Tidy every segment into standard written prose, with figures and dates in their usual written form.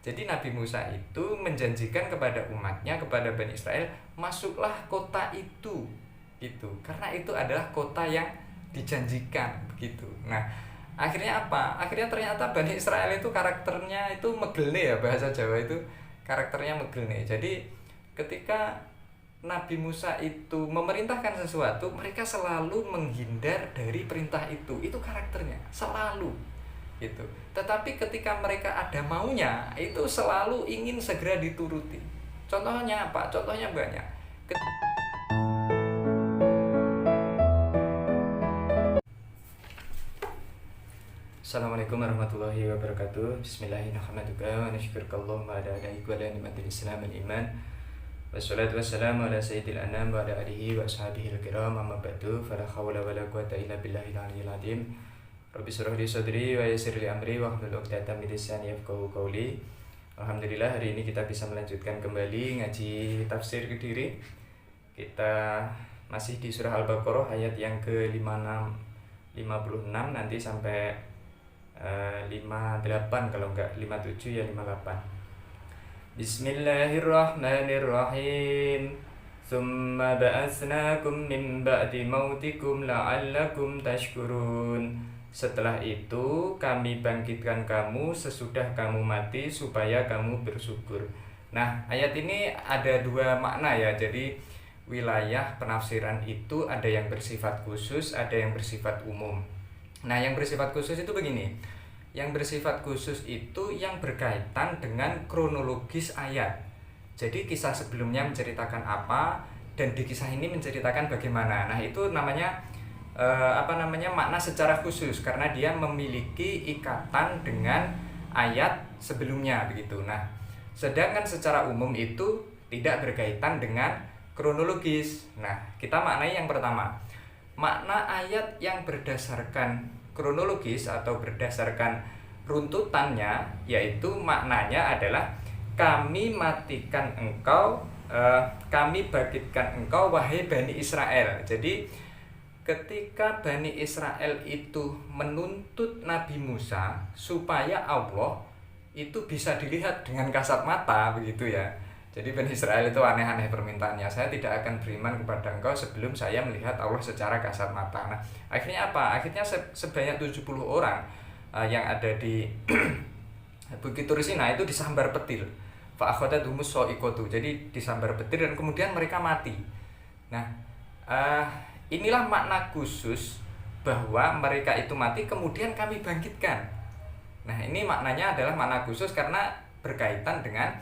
Jadi Nabi Musa itu menjanjikan kepada umatnya, kepada Bani Israel, masuklah kota itu, gitu. Karena itu adalah kota yang dijanjikan, begitu. Nah, akhirnya apa? Akhirnya ternyata Bani Israel itu karakternya itu megelne, ya bahasa Jawa itu karakternya megelne. Jadi ketika Nabi Musa itu memerintahkan sesuatu, mereka selalu menghindar dari perintah itu. Itu karakternya, selalu gitu. Tetapi ketika mereka ada maunya, itu selalu ingin segera dituruti. Contohnya apa? Contohnya banyak. Assalamualaikum warahmatullahi wabarakatuh. Bismillahirrahmanirrahim. Wa nasyukurullah ala nikmatil Islam wal iman. Wassalatu wassalamu ala sayyidil anam wa ala alihi wa ashabihil kiram, amma ba'du. Fala hawla wala quwwata illa billahil aliyyil azim. Rabbi shrah li sadri wa yassir li amri wahlul 'uqdatam min lisani yafqahu qawli. Alhamdulillah, hari ini kita bisa melanjutkan kembali ngaji tafsir Kediri. Kita masih di surah Al-Baqarah ayat yang ke-56, 56 nanti sampai 58, kalau enggak 57 ya 58. Bismillahirrahmanirrahim. Tsumma ba'atsnakum min ba'di mautikum la'allakum tashkurun. Setelah itu kami bangkitkan kamu sesudah kamu mati supaya kamu bersyukur. Nah, ayat ini ada dua makna ya. Jadi wilayah penafsiran itu ada yang bersifat khusus, ada yang bersifat umum. Nah, yang bersifat khusus itu begini. Yang bersifat khusus itu yang berkaitan dengan kronologis ayat. Jadi kisah sebelumnya menceritakan apa, dan di kisah ini menceritakan bagaimana. Nah, itu namanya makna secara khusus karena dia memiliki ikatan dengan ayat sebelumnya begitu. Nah, sedangkan secara umum itu tidak berkaitan dengan kronologis. Nah, kita maknai yang pertama. Makna ayat yang berdasarkan kronologis atau berdasarkan runtutannya, yaitu maknanya adalah kami matikan engkau, kami bangkitkan engkau wahai Bani Israel. Jadi ketika Bani Israel itu menuntut Nabi Musa supaya Allah itu bisa dilihat dengan kasat mata begitu ya. Jadi Bani Israel itu aneh-aneh permintaannya. Saya tidak akan beriman kepada engkau sebelum saya melihat Allah secara kasat mata. Nah, akhirnya apa? Akhirnya sebanyak 70 orang yang ada di Bukit Tur Sina itu disambar petir. Fa akhadatuhumus sha'iqatu. Jadi disambar petir dan kemudian mereka mati. Nah, inilah makna khusus bahwa mereka itu mati kemudian kami bangkitkan. Nah, ini maknanya adalah makna khusus karena berkaitan dengan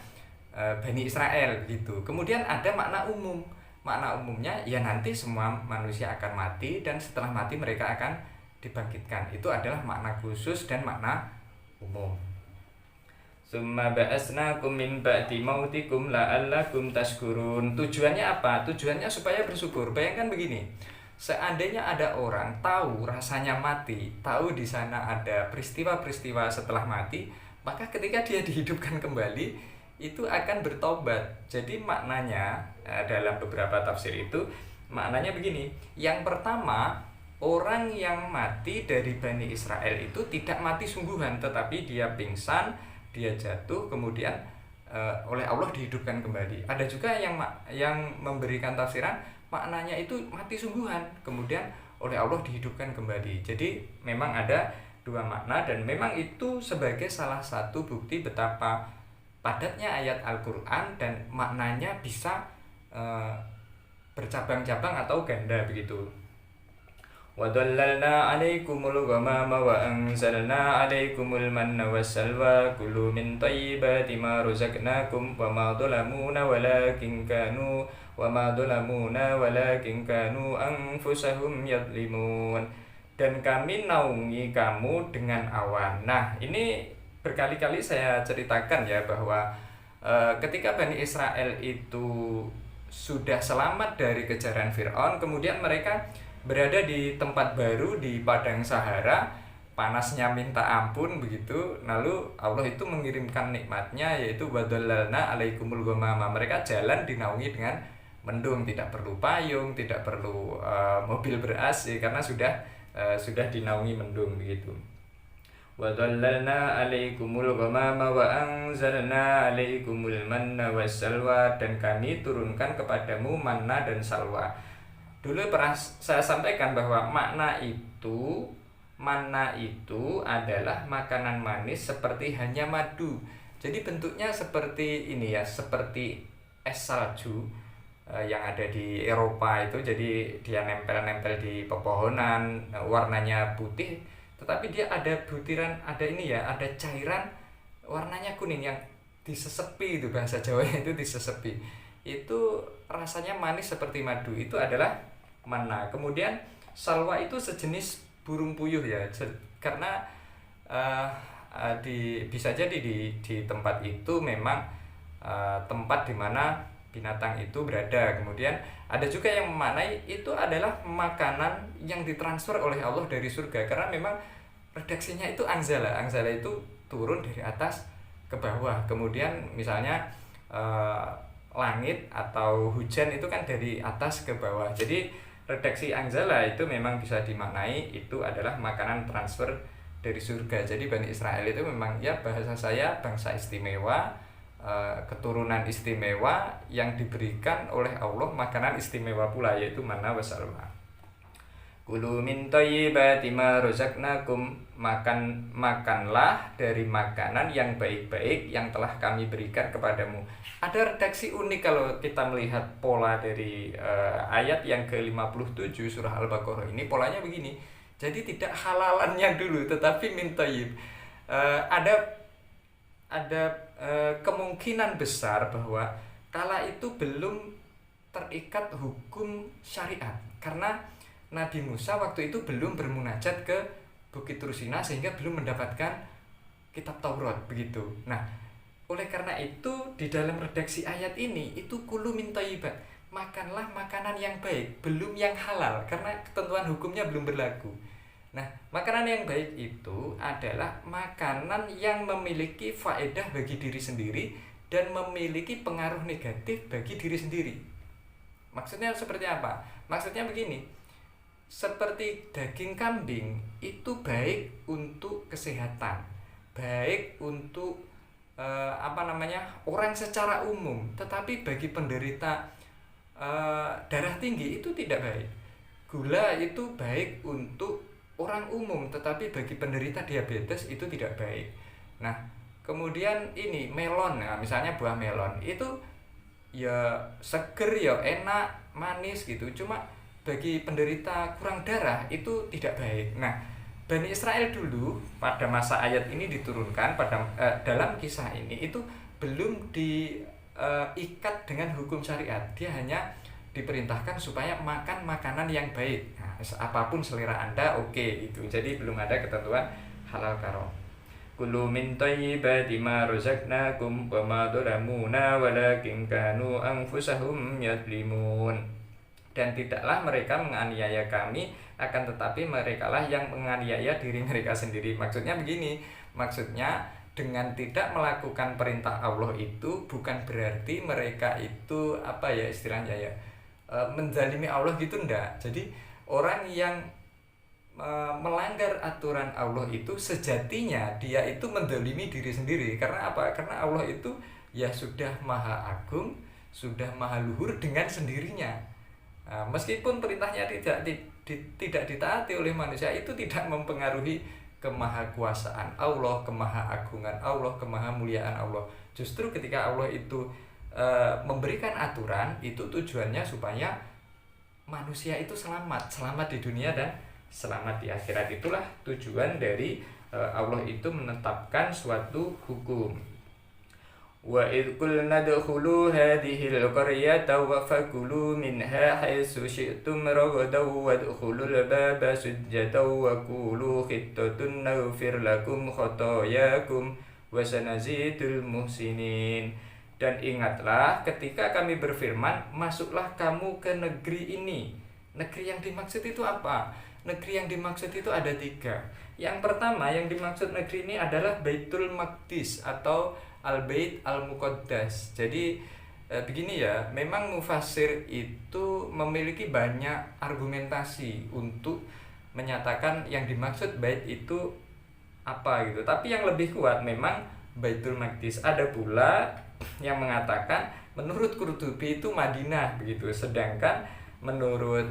Bani Israel gitu. Kemudian ada makna umum. Makna umumnya ya nanti semua manusia akan mati dan setelah mati mereka akan dibangkitkan. Itu adalah makna khusus dan makna umum. Summa ba'asnakum min ba'di mautikum la'allakum tashkurun. Tujuannya apa? Tujuannya supaya bersyukur. Bayangkan begini. Seandainya ada orang tahu rasanya mati, tahu di sana ada peristiwa-peristiwa setelah mati, maka ketika dia dihidupkan kembali itu akan bertobat. Jadi maknanya dalam beberapa tafsir itu maknanya begini. Yang pertama, orang yang mati dari Bani Israel itu tidak mati sungguhan, tetapi dia pingsan, dia jatuh, kemudian oleh Allah dihidupkan kembali. Ada juga yang memberikan tafsiran maknanya itu mati sungguhan, kemudian oleh Allah dihidupkan kembali. Jadi memang ada dua makna dan memang itu sebagai salah satu bukti betapa padatnya ayat Al-Quran dan maknanya bisa bercabang-cabang atau ganda begitu. وَظَلَّلْنَا عَلَيْكُمُ الْغَمَامَ وَأَنزَلْنَا عَلَيْكُمُ الْمَنَّ وَالسَّلْوَىٰ كُلُوا مِنْ طَيِّبَاتِ مَا رَزَقْنَاكُمْ وَمَا ظَلَمُونَا وَلَكِنْ كَانُوا أَنفُسَهُمْ يَظْلِمُونَ. Dan kami naungi kamu dengan awan. Nah, ini berkali-kali saya ceritakan ya bahwa ketika Bani Israel itu sudah selamat dari kejaran Fir'aun, kemudian mereka berada di tempat baru di padang Sahara, panasnya minta ampun begitu. Lalu Allah itu mengirimkan nikmatnya, yaitu wadhallalna alaikumul ghamama. Mereka jalan dinaungi dengan mendung, tidak perlu payung, tidak perlu mobil ber-AC karena sudah dinaungi mendung begitu. وَظَلَّلْنَا عَلَيْكُمُ الْغَمَامَ وَأَنزَلْنَا عَلَيْكُمُ الْمَنَّ وَالسَّلْوَى, dan kami turunkan kepadamu manna dan salwa. Dulu pernah saya sampaikan bahwa manna itu adalah makanan manis seperti hanya madu. Jadi bentuknya seperti ini ya, seperti es salju yang ada di Eropa itu. Jadi dia nempel-nempel di pepohonan, warnanya putih, tetapi dia ada butiran, ada ini ya, ada cairan warnanya kuning yang disesepi, itu bahasa Jawanya itu disesepi. Itu rasanya manis seperti madu, itu adalah manna. Kemudian salwa itu sejenis burung puyuh ya, karena bisa jadi di tempat itu memang tempat di mana binatang itu berada. Kemudian ada juga yang memaknai itu adalah makanan yang ditransfer oleh Allah dari surga, karena memang redaksinya itu anzala itu turun dari atas ke bawah. Kemudian misalnya langit atau hujan itu kan dari atas ke bawah. Jadi redaksi anzala itu memang bisa dimaknai itu adalah makanan transfer dari surga. Jadi Bani Israel itu memang ya, bahasa saya, bangsa istimewa, keturunan istimewa yang diberikan oleh Allah makanan istimewa pula, yaitu manna wa salwa. Kulu min thayyibati ma razaqnakum, makanlah dari makanan yang baik-baik yang telah kami berikan kepadamu. Ada redaksi unik kalau kita melihat pola dari ayat yang ke-57 surah Al-Baqarah ini. Polanya begini, jadi tidak halalannya dulu tetapi min thayyib. Ada kemungkinan besar bahwa kala itu belum terikat hukum syariat, karena Nabi Musa waktu itu belum bermunajat ke Bukit Tursina sehingga belum mendapatkan kitab Taurat begitu. Nah, oleh karena itu di dalam redaksi ayat ini itu kulu min thayyibat, makanlah makanan yang baik, belum yang halal karena ketentuan hukumnya belum berlaku. Nah, makanan yang baik itu adalah makanan yang memiliki faedah bagi diri sendiri dan memiliki pengaruh negatif bagi diri sendiri. Maksudnya seperti apa? Maksudnya begini, seperti daging kambing itu baik untuk kesehatan, baik untuk orang secara umum, tetapi bagi penderita darah tinggi itu tidak baik. Gula itu baik untuk orang umum, tetapi bagi penderita diabetes itu tidak baik. Nah, kemudian ini melon, nah, misalnya buah melon itu ya seger, ya enak, manis gitu, cuma bagi penderita kurang darah itu tidak baik. Nah, Bani Israel dulu pada masa ayat ini diturunkan dalam kisah ini itu belum diikat dengan hukum syariat. Dia hanya diperintahkan supaya makan makanan yang baik. Nah, apapun selera Anda oke, itu. Jadi belum ada ketentuan halal haram. Kulu min thayyibati ma razaqnakum wa ma dhalamuna walakin kanu anfusahum yadlimun. Dan tidaklah mereka menganiaya kami, akan tetapi merekalah yang menganiaya diri mereka sendiri. Maksudnya begini, maksudnya dengan tidak melakukan perintah Allah itu bukan berarti mereka itu istilahnya menzalimi Allah gitu, enggak. Jadi orang yang melanggar aturan Allah itu sejatinya dia itu menzalimi diri sendiri. Karena apa? Karena Allah itu ya sudah maha agung, sudah maha luhur dengan sendirinya. Meskipun perintahnya tidak ditaati oleh manusia, itu tidak mempengaruhi kemahakuasaan Allah, kemahaagungan Allah, kemahamuliaan Allah. Justru ketika Allah itu memberikan aturan, itu tujuannya supaya manusia itu selamat di dunia dan selamat di akhirat. Itulah tujuan dari Allah itu menetapkan suatu hukum. Wa idh qulna dkhulu hadhil qaryata wa fakulu minha haitsu syi'tum ragadan wadkhulul baba sujjadan wa qulu khittatun naghfir lakum khotoyakum wa sanazidul muhsinin. Dan ingatlah ketika kami berfirman, masuklah kamu ke negeri ini. Negeri yang dimaksud itu apa? Negeri yang dimaksud itu ada 3. Yang pertama yang dimaksud negeri ini adalah Baitul Maqdis atau Al-Bait Al-Muqaddas. Jadi begini ya, memang mufassir itu memiliki banyak argumentasi untuk menyatakan yang dimaksud bait itu apa gitu. Tapi yang lebih kuat memang Baitul Maqdis. Ada pula yang mengatakan menurut Qurtubi itu Madinah begitu. Sedangkan menurut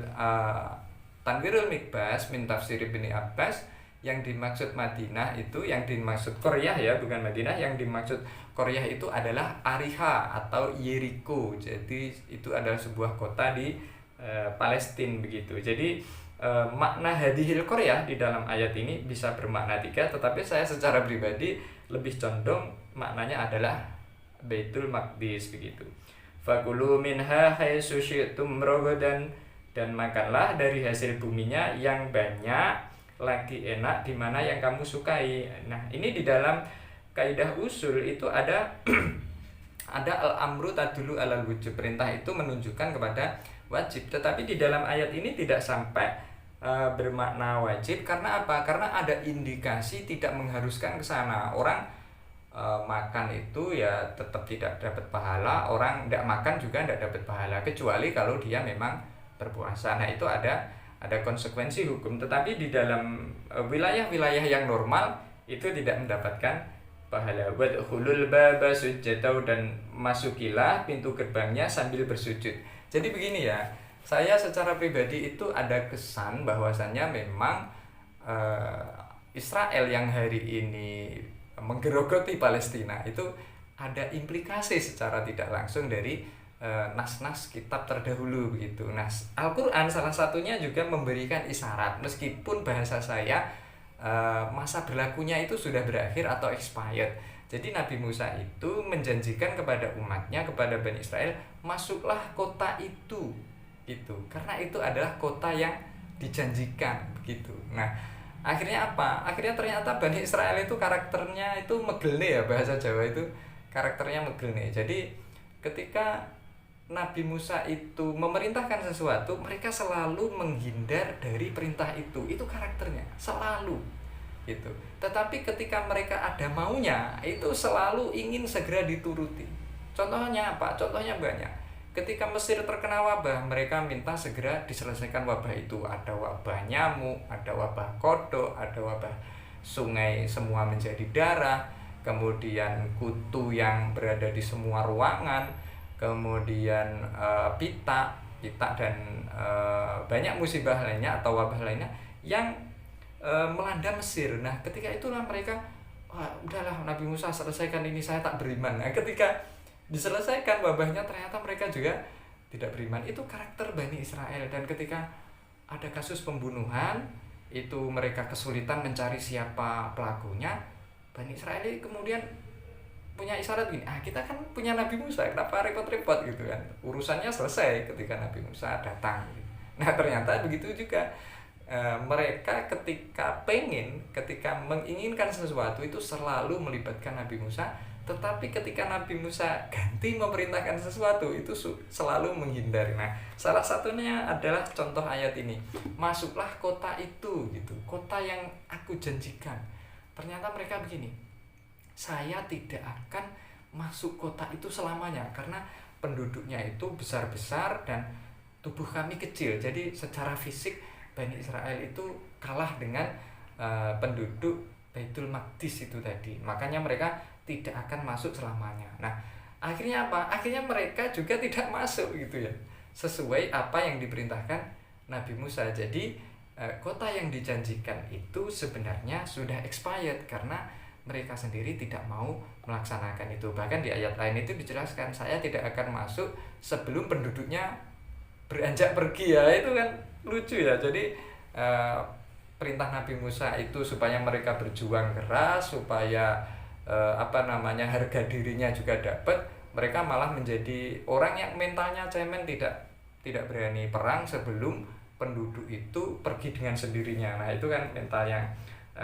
Tanwirul Mikbas min Tafsir Ibni Abbas, yang dimaksud Madinah itu, yang dimaksud Korea ya, bukan Madinah, yang dimaksud Korea itu adalah Ariha atau Yeriko. Jadi itu adalah sebuah kota di Palestina begitu. Jadi makna hadihil Korea di dalam ayat ini bisa bermakna tiga, tetapi saya secara pribadi lebih condong maknanya adalah Baitul Maqdis begitu. Fakulu minha haitsu syi'tum ragadan, dan makanlah dari hasil buminya yang banyak lagi enak di mana yang kamu sukai. Nah, ini di dalam kaidah usul itu ada ada al-amru tadulu alal wujub. Perintah itu menunjukkan kepada wajib, tetapi di dalam ayat ini tidak sampai bermakna wajib. Karena apa? Karena ada indikasi tidak mengharuskan ke sana. Orang makan itu ya tetap tidak dapat pahala, orang tidak makan juga tidak dapat pahala, kecuali kalau dia memang berpuasa. Nah, itu ada konsekuensi hukum, tetapi di dalam wilayah-wilayah yang normal itu tidak mendapatkan pahala. Wadkhulul baba sujjatan, dan masukilah pintu gerbangnya sambil bersujud. Jadi begini ya, saya secara pribadi itu ada kesan bahwasannya memang Israel yang hari ini menggerogoti Palestina itu ada implikasi secara tidak langsung dari nas-nas kitab terdahulu begitu. Nah, Al-Quran salah satunya juga memberikan isyarat, meskipun bahasa saya masa berlakunya itu sudah berakhir atau expired. Jadi Nabi Musa itu menjanjikan kepada umatnya, kepada Bani Israel, masuklah kota itu gitu, karena itu adalah kota yang dijanjikan begitu. Nah, akhirnya apa? Akhirnya ternyata Bani Israel itu karakternya itu megelne ya, bahasa Jawa itu karakternya megelne. Jadi ketika Nabi Musa itu memerintahkan sesuatu, mereka selalu menghindar dari perintah itu. Itu karakternya, selalu gitu. Tetapi ketika mereka ada maunya, itu selalu ingin segera dituruti. Contohnya apa? Contohnya banyak. Ketika Mesir terkena wabah, mereka minta segera diselesaikan wabah itu. Ada wabah nyamuk, ada wabah kodok, ada wabah sungai semua menjadi darah, kemudian kutu yang berada di semua ruangan, kemudian pita dan banyak musibah lainnya atau wabah lainnya yang melanda Mesir. Nah, ketika itulah mereka, udahlah Nabi Musa selesaikan ini, saya tak beriman. Nah, ketika diselesaikan wabahnya ternyata mereka juga tidak beriman. Itu karakter Bani Israel. Dan ketika ada kasus pembunuhan, itu mereka kesulitan mencari siapa pelakunya, Bani Israel kemudian punya isyarat gini, kita kan punya Nabi Musa, kenapa repot-repot gitu kan, urusannya selesai ketika Nabi Musa datang gitu. Nah, ternyata begitu juga mereka ketika menginginkan sesuatu itu selalu melibatkan Nabi Musa, tetapi ketika Nabi Musa ganti memerintahkan sesuatu itu selalu menghindari. Nah, salah satunya adalah contoh ayat ini, masuklah kota itu gitu, kota yang aku janjikan. Ternyata mereka begini, saya tidak akan masuk kota itu selamanya karena penduduknya itu besar-besar dan tubuh kami kecil. Jadi secara fisik Bani Israel itu kalah dengan penduduk Baitul Maqdis itu tadi. Makanya mereka tidak akan masuk selamanya. Nah, akhirnya apa? Akhirnya mereka juga tidak masuk gitu ya, sesuai apa yang diperintahkan Nabi Musa. Jadi kota yang dijanjikan itu sebenarnya sudah expired karena mereka sendiri tidak mau melaksanakan itu. Bahkan di ayat lain itu dijelaskan, saya tidak akan masuk sebelum penduduknya beranjak pergi. Ya, itu kan lucu ya. Jadi perintah Nabi Musa itu supaya mereka berjuang keras, supaya harga dirinya juga dapat. Mereka malah menjadi orang yang mentalnya cemen, tidak berani perang sebelum penduduk itu pergi dengan sendirinya. Nah, itu kan mental yang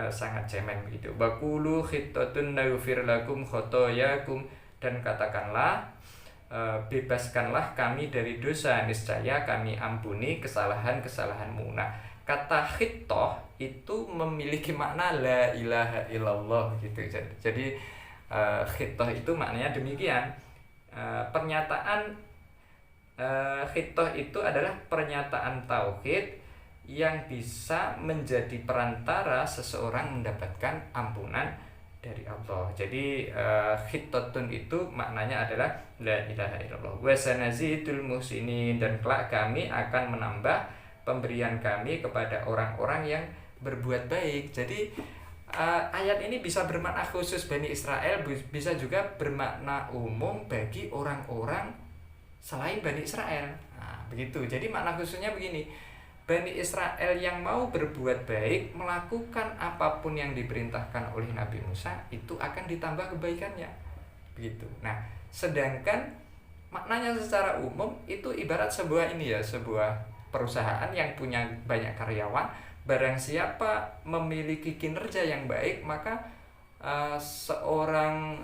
sangat cemen begitu. Bakulu khittatun naghfir lakum khotoyakum, dan katakanlah bebaskanlah kami dari dosa, niscaya kami ampuni kesalahan-kesalahanmu. Nah, kata khittah itu memiliki makna la ilaha illallah gitu. Jadi khittah itu maknanya demikian. Pernyataan khittah itu adalah pernyataan tauhid yang bisa menjadi perantara seseorang mendapatkan ampunan dari Allah. Jadi khittatun itu maknanya adalah la ilaha illallah. Wa sanazidul muhsinin, dan kelak kami akan menambah pemberian kami kepada orang-orang yang berbuat baik. Jadi ayat ini bisa bermakna khusus Bani Israel, bisa juga bermakna umum bagi orang-orang selain Bani Israel. Nah, begitu. Jadi makna khususnya begini. Bani Israel yang mau berbuat baik, melakukan apapun yang diperintahkan oleh Nabi Musa, itu akan ditambah kebaikannya. Begitu. Nah, sedangkan maknanya secara umum itu ibarat sebuah perusahaan yang punya banyak karyawan. Barang siapa memiliki kinerja yang baik, maka seorang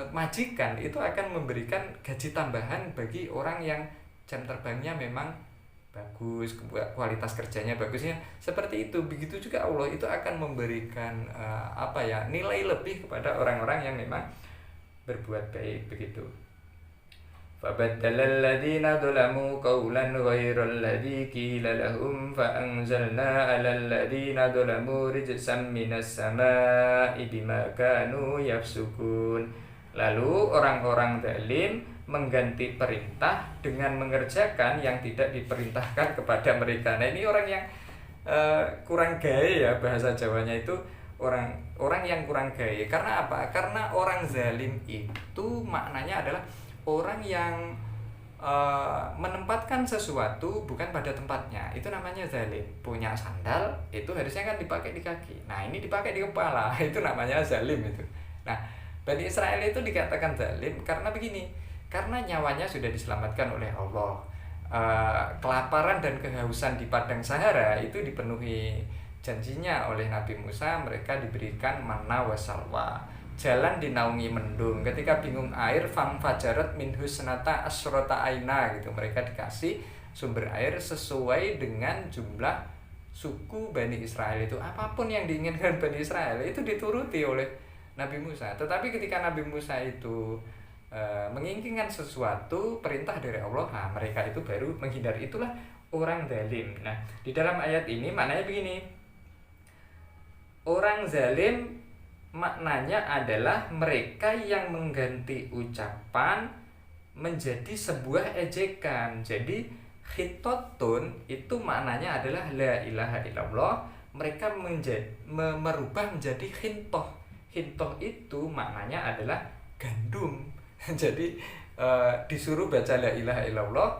majikan itu akan memberikan gaji tambahan bagi orang yang jam terbangnya memang bagus, kualitas kerjanya bagusnya seperti itu. Begitu juga Allah itu akan memberikan nilai lebih kepada orang-orang yang memang berbuat baik, begitu. فَبَدَّلَ الَّذِينَ ظَلَمُوا قَوْلًا غَيْرَ الَّذِي قِيلَ لَهُمْ فَأَنزَلْنَا عَلَى الَّذِينَ ظَلَمُوا رِجْزًا مِنَ السَّمَاءِ بِمَا كَانُوا يَفْسُقُونَ. Lalu orang-orang zalim mengganti perintah dengan mengerjakan yang tidak diperintahkan kepada mereka. Nah, ini orang yang kurang gaya ya, bahasa Jawanya itu orang yang kurang gaya. Karena apa? Karena orang zalim itu maknanya adalah orang yang menempatkan sesuatu bukan pada tempatnya. Itu namanya zalim. Punya sandal itu harusnya kan dipakai di kaki. Nah, ini dipakai di kepala. Itu namanya zalim itu. Nah, Bani Israel itu dikatakan zalim karena begini. Karena nyawanya sudah diselamatkan oleh Allah. Kelaparan dan kehausan di padang Sahara itu dipenuhi janjinya oleh Nabi Musa. Mereka diberikan manna wa salwa, jalan dinaungi mendung. Ketika bingung air, fang fajarat min husnata asrota aina gitu. Mereka dikasih sumber air sesuai dengan jumlah suku Bani Israel itu. Apapun yang diinginkan Bani Israel itu dituruti oleh Nabi Musa. Tetapi ketika Nabi Musa itu menginginkan sesuatu perintah dari Allah, nah mereka itu baru menghindari. Itulah orang zalim. Nah, di dalam ayat ini maknanya begini. Orang zalim maknanya adalah mereka yang mengganti ucapan menjadi sebuah ejekan. Jadi khittatun itu maknanya adalah la ilaha illallah. Mereka merubah menjadi khintoh. Khintoh itu maknanya adalah gandum. Jadi disuruh baca la ilaha illallah,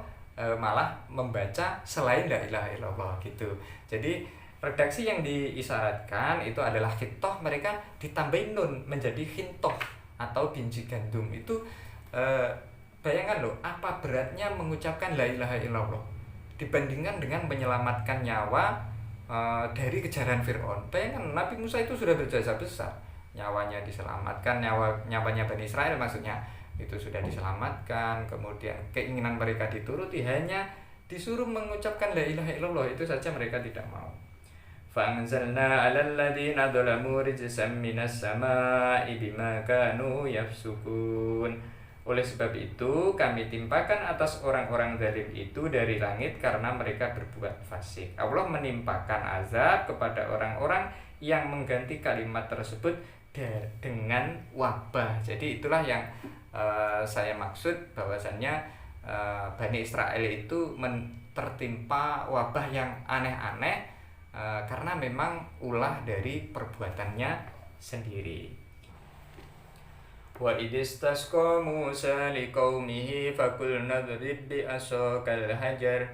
malah membaca selain la ilaha illallah gitu. Jadi redaksi yang diisyaratkan itu adalah khitoh, mereka ditambahin nun menjadi khintoh atau biji gandum. Itu bayangkan loh, apa beratnya mengucapkan la ilaha illallah dibandingkan dengan menyelamatkan nyawa dari kejaran Fir'aun. Bayangkan Nabi Musa itu sudah berjasa besar, nyawanya diselamatkan, nyawanya Bani Israel maksudnya itu sudah diselamatkan, kemudian keinginan mereka dituruti, hanya disuruh mengucapkan la ilaha illallah itu saja mereka tidak mau. فَأَنزَلْنَا عَلَى الَّذِينَ ظَلَمُوا رِجْزًا مِنَ السَّمَاءِ بِمَا كَانُوا يَفْسُقُونَ. Oleh sebab itu kami timpakan atas orang-orang zalim itu dari langit karena mereka berbuat fasik. Allah menimpakan azab kepada orang-orang yang mengganti kalimat tersebut dengan wabah. Jadi itulah yang saya maksud bahwasannya Bani Israel itu tertimpa wabah yang aneh-aneh karena memang ulah dari perbuatannya sendiri. Wa idistasqa Musa liqaumihi faqulna idrib bi'asaqal hajar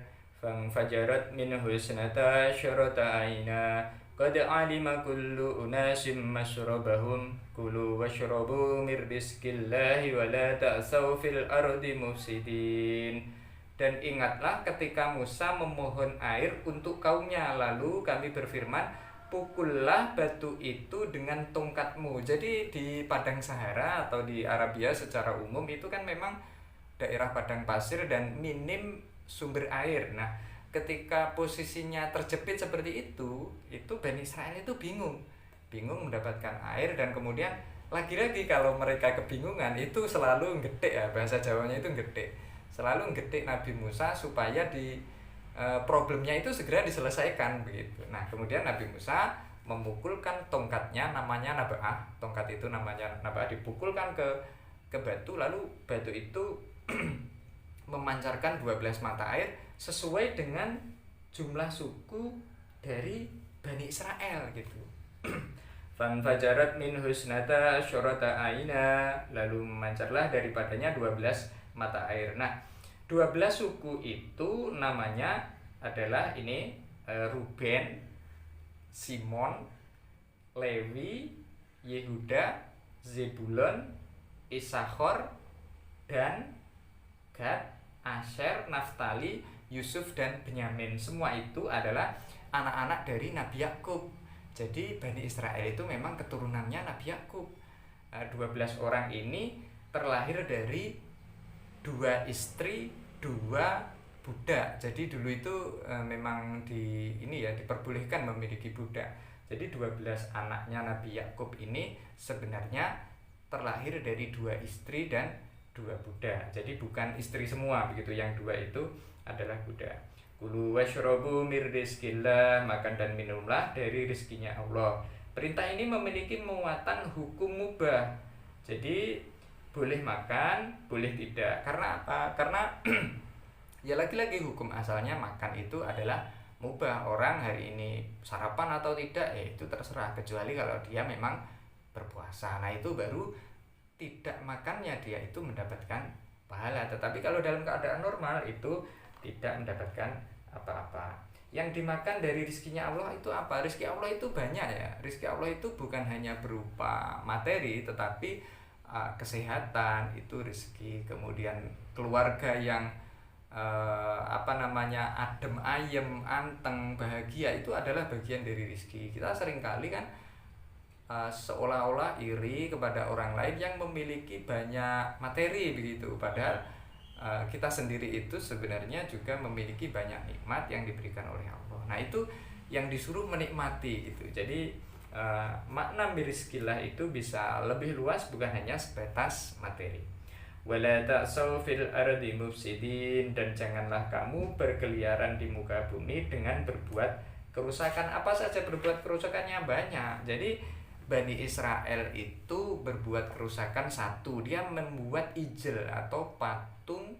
fanfajarat minhu isnata asyrata aina qad alima kullu unasim mashrabahum kulu washrabu mir rizqillahi wa la ta'saw fil ardi mufsidin. Dan ingatlah ketika Musa memohon air untuk kaumnya, lalu kami berfirman, pukullah batu itu dengan tongkatmu. Jadi di padang Sahara atau di Arabia secara umum itu kan memang daerah padang pasir dan minim sumber air. Nah, ketika posisinya terjepit seperti itu Bani Israel itu bingung mendapatkan air. Dan kemudian lagi-lagi kalau mereka kebingungan itu selalu ngedek ya, bahasa Jawanya itu ngedek, selalu ngedek Nabi Musa supaya problemnya itu segera diselesaikan begitu. Nah, kemudian Nabi Musa memukulkan tongkatnya, namanya Naba'ah. Tongkat itu namanya Naba'ah, dipukulkan ke batu, lalu batu itu memancarkan 12 mata air sesuai dengan jumlah suku dari Bani Israel gitu. Fanfajarat min husnata syurata aina, lalu memancarlah daripadanya 12 mata air. Nah, 12 suku itu namanya adalah ini Ruben, Simon, Lewi, Yehuda, Zebulon, Isakhor, dan Gad, Asher, Naftali, Yusuf, dan Benyamin. Semua itu adalah anak-anak dari Nabi Yakub. Jadi Bani Israel itu memang keturunannya Nabi Yakub. 12 orang ini terlahir dari 2 istri, 2 budak. Jadi dulu itu memang diperbolehkan memiliki budak. Jadi 12 anaknya Nabi Yakub ini sebenarnya terlahir dari 2 istri dan 2 budak. Jadi bukan istri semua begitu, yang 2 itu adalah budak. Kulu washrobu mir rizkillah, makan dan minumlah dari rizkinya Allah. Perintah ini memiliki muatan hukum mubah. Jadi boleh makan, boleh tidak. Karena apa? Karena ya lagi-lagi hukum asalnya makan itu adalah mubah. Orang hari ini sarapan atau tidak itu terserah, kecuali kalau dia memang berpuasa. Nah, itu baru tidak makannya dia itu mendapatkan pahala. Tetapi kalau dalam keadaan normal itu tidak mendapatkan apa-apa. Yang dimakan dari rizkinya Allah itu apa? Rizki Allah itu banyak ya. Rizki Allah itu bukan hanya berupa materi, tetapi kesehatan itu rizki. Kemudian keluarga yang adem ayem, anteng, bahagia, itu adalah bagian dari rizki. Kita seringkali kan seolah-olah iri kepada orang lain yang memiliki banyak materi begitu, padahal kita sendiri itu sebenarnya juga memiliki banyak nikmat yang diberikan oleh Allah. Nah, itu yang disuruh menikmati gitu. Jadi makna mirizkillah itu bisa lebih luas, bukan hanya sebatas materi. Wala ta'saw fil ardi mufsidin, dan janganlah kamu berkeliaran di muka bumi dengan berbuat kerusakan. Apa saja berbuat kerusakannya banyak. Jadi Bani Israel itu berbuat kerusakan satu, dia membuat ijel atau patung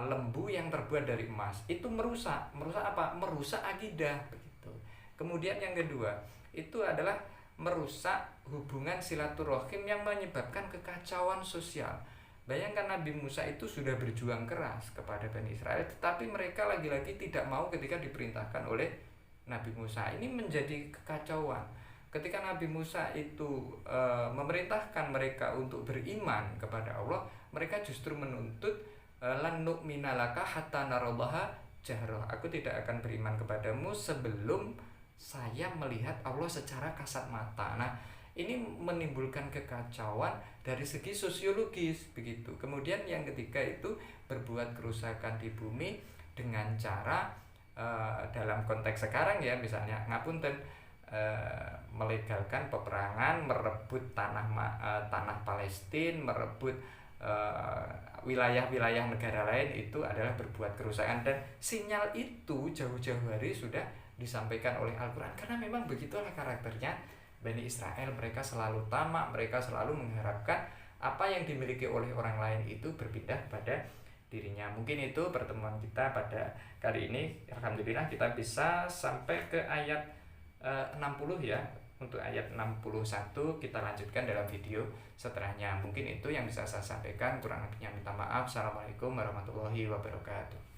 lembu yang terbuat dari emas. Itu merusak apa? Merusak akidah begitu. Kemudian yang kedua, itu adalah merusak hubungan silaturahim yang menyebabkan kekacauan sosial. Bayangkan Nabi Musa itu sudah berjuang keras kepada Bani Israel, tetapi mereka lagi-lagi tidak mau ketika diperintahkan oleh Nabi Musa. Ini menjadi kekacauan. Ketika Nabi Musa itu memerintahkan mereka untuk beriman kepada Allah, mereka justru menuntut lan nu'mina laka hatta narallaha jahra. Aku tidak akan beriman kepadamu sebelum saya melihat Allah secara kasat mata. Nah, ini menimbulkan kekacauan dari segi sosiologis begitu. Kemudian yang ketiga itu berbuat kerusakan di bumi dengan cara dalam konteks sekarang ya, misalnya ngapunten, melegalkan peperangan, merebut tanah Palestina, merebut wilayah-wilayah negara lain, itu adalah berbuat kerusakan. Dan sinyal itu jauh-jauh hari sudah disampaikan oleh Al-Quran, karena memang begitulah karakternya Bani Israel. Mereka selalu tamak, mereka selalu mengharapkan apa yang dimiliki oleh orang lain itu berpindah pada dirinya. Mungkin itu pertemuan kita pada kali ini. Alhamdulillah kita bisa sampai ke ayat 60 ya. Untuk ayat 61 kita lanjutkan dalam video setelahnya. Mungkin itu yang bisa saya sampaikan, kurang lebihnya minta maaf. Assalamualaikum warahmatullahi wabarakatuh.